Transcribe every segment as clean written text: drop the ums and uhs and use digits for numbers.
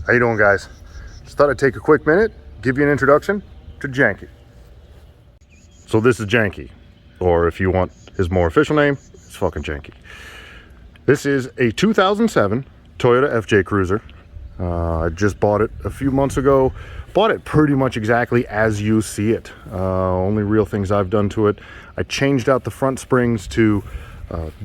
How you doing, guys? Just thought I'd take a quick minute, give you an introduction to Janky. So this is Janky, or if you want his more official name, it's fucking Janky. This is a 2007 Toyota FJ Cruiser. I just bought it a few months ago. Bought it pretty much exactly as you see it. Only real things I've done to it. I changed out the front springs to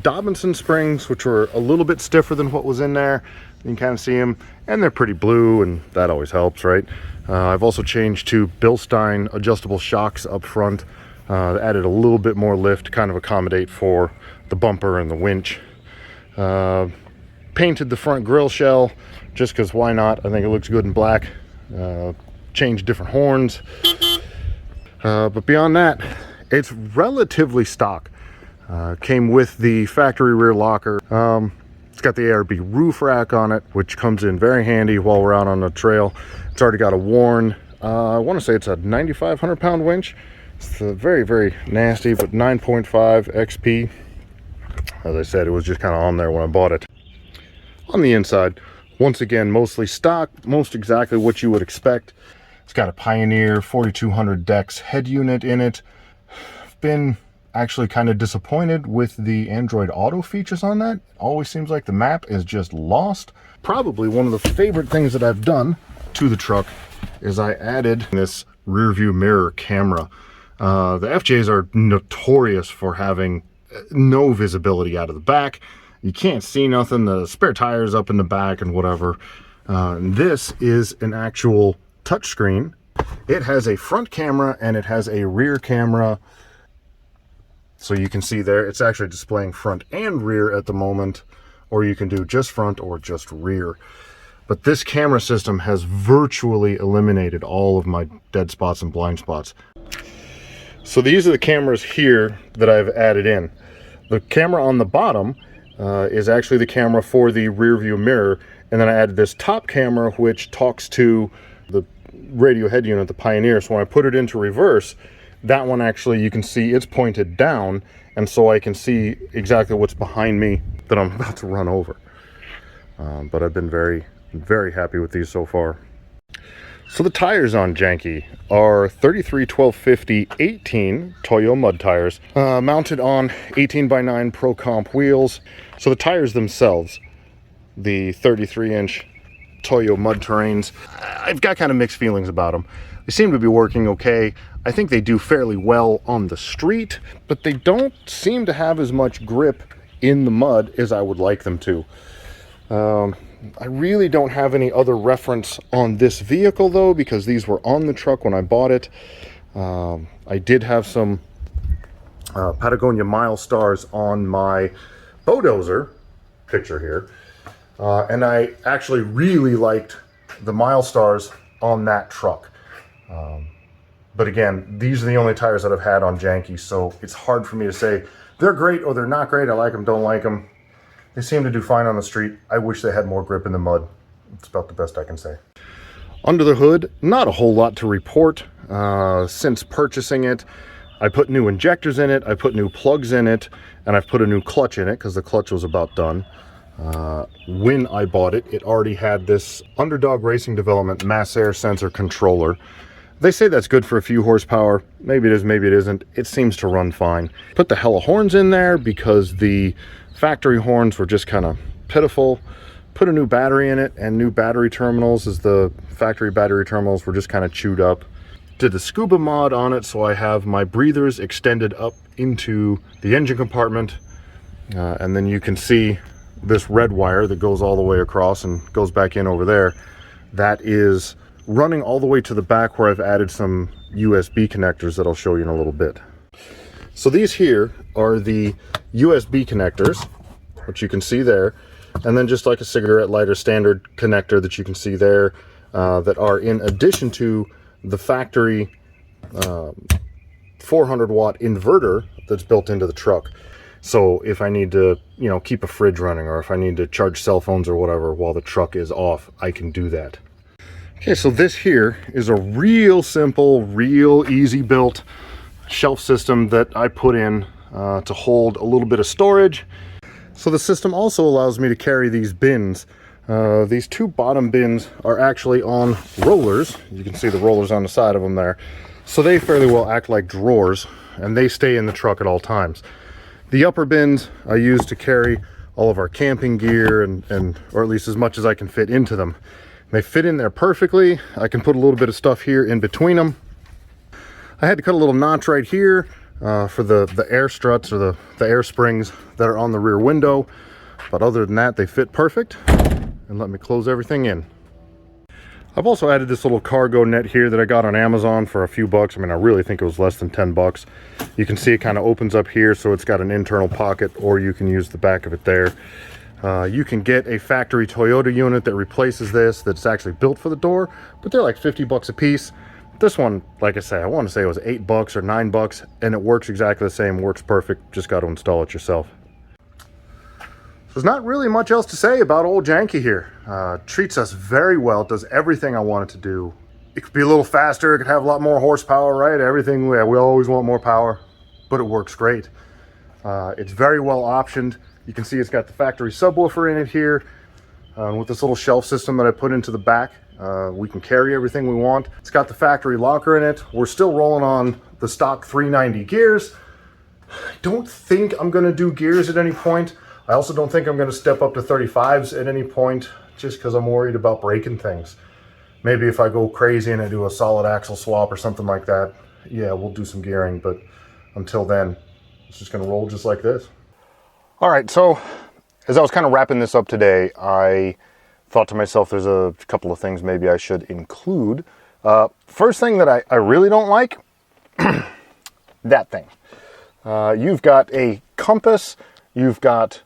Dobinson springs, which were a little bit stiffer than what was in there. You can kind of see them, and they're pretty blue, and that always helps, right? I've also changed to Bilstein adjustable shocks up front. Added a little bit more lift to kind of accommodate for the bumper and the winch. Painted the front grille shell just because why not? I think it looks good in black. Changed different horns. But beyond that, it's relatively stock. Came with the factory rear locker. It's got the ARB roof rack on it, which comes in very handy while we're out on the trail. It's already got a Warn, I want to say it's a 9,500 pound winch. It's very, very nasty, but 9.5 XP. As I said, it was just kind of on there when I bought it. On the inside, once again, mostly stock, most exactly what you would expect. It's got a Pioneer 4200 DEX head unit in it. I've been actually kind of disappointed with the Android Auto features on that. It always seems like the map is just lost. Probably one of the favorite things that I've done to the truck is I added this rear view mirror camera. The FJs are notorious for having no visibility out of the back. You can't see nothing. The spare tires up in the back and whatever. This is an actual touchscreen. It has a front camera and it has a rear camera. So you can see there, it's actually displaying front and rear at the moment, or you can do just front or just rear. But this camera system has virtually eliminated all of my dead spots and blind spots. So these are the cameras here that I've added in. The camera on the bottom is actually the camera for the rear view mirror. And then I added this top camera, which talks to the radio head unit, the Pioneer. So when I put it into reverse, that one actually, you can see it's pointed down, and so I can see exactly what's behind me that I'm about to run over. But I've been very, very happy with these so far. So the tires on Janky are 33/12/50/18 Toyo mud tires, mounted on 18x9 Pro Comp wheels. So the tires themselves, the 33-inch Toyo mud terrains, I've got kind of mixed feelings about them. They seem to be working okay. I think they do fairly well on the street, but they don't seem to have as much grip in the mud as I would like them to. I really don't have any other reference on this vehicle though, because these were on the truck when I bought it. I did have some Patagonia Milestars on my Bodozer picture here. And I actually really liked the Milestars on that truck. But again, these are the only tires that I've had on Janky, so it's hard for me to say they're great or they're not great. I like them, don't like them. They seem to do fine on the street. I wish they had more grip in the mud. It's about the best I can say. Under the hood, not a whole lot to report. Since purchasing it, I put new injectors in it, I put new plugs in it, and I've put a new clutch in it because the clutch was about done. When I bought it, it already had this Underdog Racing Development mass air sensor controller. They say that's good for a few horsepower. Maybe it is, maybe it isn't. It seems to run fine. Put the hella horns in there because the factory horns were just kind of pitiful. Put a new battery in it and new battery terminals, as the factory battery terminals were just kind of chewed up. Did the scuba mod on it, so I have my breathers extended up into the engine compartment. And then you can see this red wire that goes all the way across and goes back in over there. That is running all the way to the back, where I've added some USB connectors that I'll show you in a little bit. So these here are the USB connectors, which you can see there, and then just like a cigarette lighter standard connector that you can see there, that are in addition to the factory 400 watt inverter that's built into the truck. So if I need to, keep a fridge running, or if I need to charge cell phones or whatever while the truck is off, I can do that. Okay, so this here is a real simple, real easy built shelf system that I put in to hold a little bit of storage. So the system also allows me to carry these bins These two bottom bins are actually on rollers. You can see the rollers on the side of them there. So they fairly well act like drawers, and they stay in the truck at all times. The upper bins I use to carry all of our camping gear, or at least as much as I can fit into them. They fit in there perfectly. I can put a little bit of stuff here in between them. I had to cut a little notch right here for the air struts, or the air springs that are on the rear window. But other than that, they fit perfect. And let me close everything in. I've also added this little cargo net here that I got on Amazon for a few bucks. I mean, I really think it was less than 10 bucks. You can see it kind of opens up here, so it's got an internal pocket, or you can use the back of it there. You can get a factory Toyota unit that replaces this, that's actually built for the door, but they're like 50 bucks a piece. This one, like I say, I want to say it was 8 bucks or 9 bucks, and it works exactly the same, works perfect. Just got to install it yourself. There's not really much else to say about old Janky here. Treats us very well. It does everything I want it to do. It could be a little faster. It could have a lot more horsepower, right? Everything, we always want more power, but it works great. It's very well optioned. You can see it's got the factory subwoofer in it here. With this little shelf system that I put into the back, we can carry everything we want. It's got the factory locker in it. We're still rolling on the stock 390 gears. I don't think I'm going to do gears at any point. I also don't think I'm going to step up to 35s at any point, just because I'm worried about breaking things. Maybe if I go crazy and I do a solid axle swap or something like that, yeah, we'll do some gearing. But until then, it's just going to roll just like this. All right, so as I was kind of wrapping this up today, I thought to myself, there's a couple of things maybe I should include. First thing that I really don't like, that thing. You've got a compass, you've got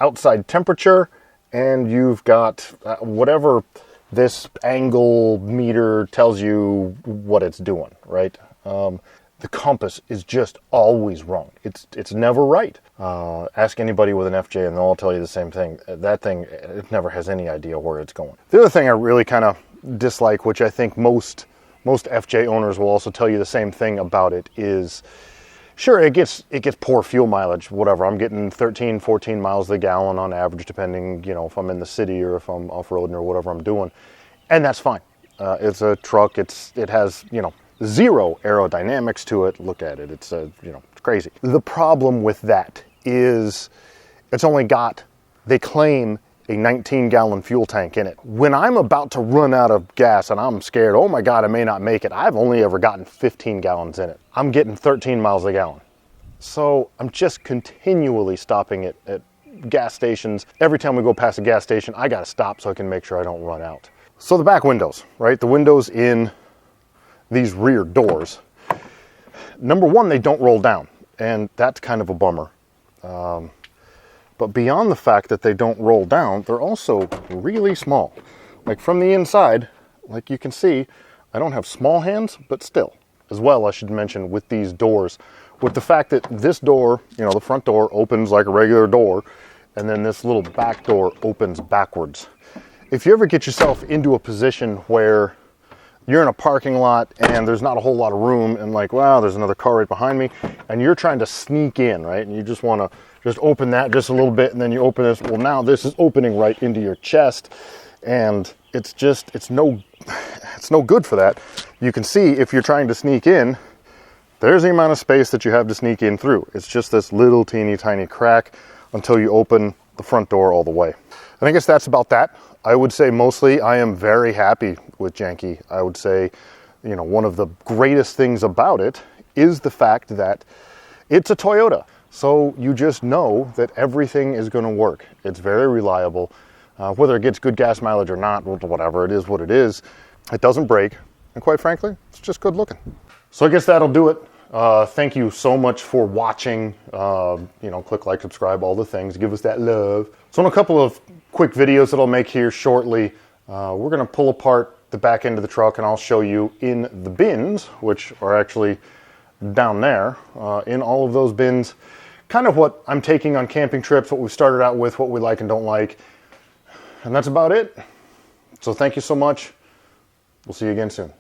outside temperature, and you've got whatever this angle meter tells you what it's doing, right? The compass is just always wrong. It's never right. Ask anybody with an FJ and they'll all tell you the same thing. That thing, it never has any idea where it's going. The other thing I really kind of dislike, which I think most FJ owners will also tell you the same thing about it, is sure, it gets poor fuel mileage, whatever. I'm getting 13, 14 miles a gallon on average, depending, you know, if I'm in the city or if I'm off-roading or whatever I'm doing. And that's fine. It's a truck. It has, you know, zero aerodynamics to it. Look at it. It's, you know, it's crazy. The problem with that is it's only got, they claim, a 19-gallon fuel tank in it. When I'm about to run out of gas and I'm scared, oh my God, I may not make it, I've only ever gotten 15 gallons in it. I'm getting 13 miles a gallon. So I'm just continually stopping at gas stations. Every time we go past a gas station, I gotta stop so I can make sure I don't run out. So the back windows, right? The windows in these rear doors. Number one, they don't roll down, and that's kind of a bummer. But beyond the fact that they don't roll down, they're also really small. Like from the inside, like you can see, I don't have small hands, but still. As well, I should mention with these doors, with the fact that this door, you know, the front door opens like a regular door, and then this little back door opens backwards. If you ever get yourself into a position where you're in a parking lot and there's not a whole lot of room, and like, wow, there's another car right behind me, and you're trying to sneak in, right? And you just want to just open that just a little bit, and then you open this. Well, now this is opening right into your chest, and it's no good for that. You can see if you're trying to sneak in, there's the amount of space that you have to sneak in through. It's just this little teeny tiny crack until you open the front door all the way. And I guess that's about that. I would say mostly I am very happy with Janky. I would say, you know, one of the greatest things about it is the fact that it's a Toyota. So you just know that everything is going to work. It's very reliable. Whether it gets good gas mileage or not, whatever, it is what it is. It doesn't break. And quite frankly, it's just good looking. So I guess that'll do it. Thank you so much for watching. You know, click like, subscribe, all the things. Give us that love. So in a couple of quick videos that I'll make here shortly, we're going to pull apart the back end of the truck, and I'll show you in the bins, which are actually down there, in all of those bins, kind of what I'm taking on camping trips, what we started out with, what we like and don't like. And that's about it. So thank you so much. We'll see you again soon.